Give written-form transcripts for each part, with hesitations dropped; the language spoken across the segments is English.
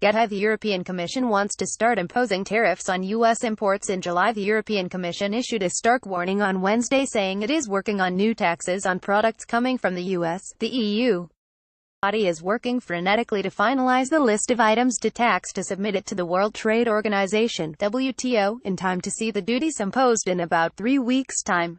Get how the European Commission wants to start imposing tariffs on U.S. imports in July. The European Commission issued a stark warning on Wednesday saying it is working on new taxes on products coming from the U.S. The EU body is working frenetically to finalize the list of items to tax to submit it to the World Trade Organization (WTO) in time to see the duties imposed in about 3 weeks' time.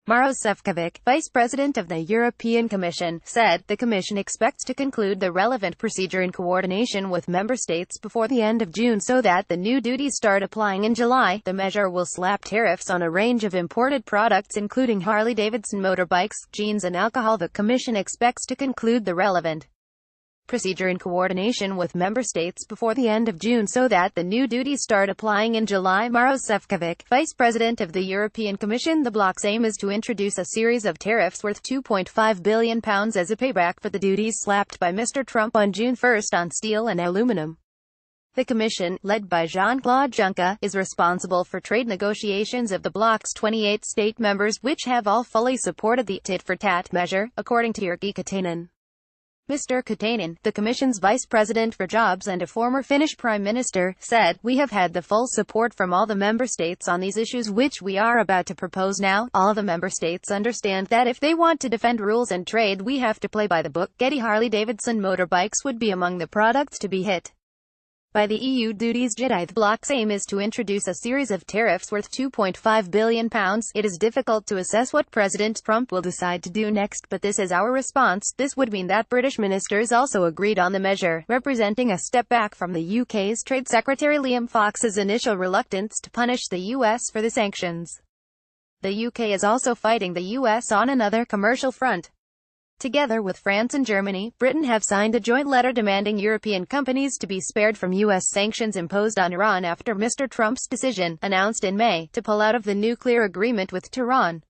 Maroš Šefčovič, Vice President of the European Commission, said the Commission expects to conclude the relevant procedure in coordination with member states before the end of June so that the new duties start applying in July. The measure will slap tariffs on a range of imported products including Harley-Davidson motorbikes, jeans and alcohol. The Commission expects to conclude the relevant procedure in coordination with member states before the end of June so that the new duties start applying in July. Maroš Šefčovič, Vice President of the European Commission, the bloc's aim is to introduce a series of tariffs worth £2.5 billion as a payback for the duties slapped by Mr. Trump on June 1 on steel and aluminum. The Commission, led by Jean-Claude Juncker, is responsible for trade negotiations of the bloc's 28 state members, which have all fully supported the tit-for-tat measure, according to Jyrki Katainen. Mr. Katainen, the Commission's Vice President for Jobs and a former Finnish Prime Minister, said, "We have had the full support from all the member states on these issues which we are about to propose now. All the member states understand that if they want to defend rules and trade we have to play by the book." Getty Harley-Davidson motorbikes would be among the products to be hit by the EU duties. The bloc's aim is to introduce a series of tariffs worth £2.5 billion. It is difficult to assess what President Trump will decide to do next, but this is our response. This would mean that British ministers also agreed on the measure, representing a step back from the UK's Trade Secretary Liam Fox's initial reluctance to punish the US for the sanctions. The UK is also fighting the US on another commercial front. Together with France and Germany, Britain have signed a joint letter demanding European companies to be spared from U.S. sanctions imposed on Iran after Mr. Trump's decision, announced in May, to pull out of the nuclear agreement with Tehran.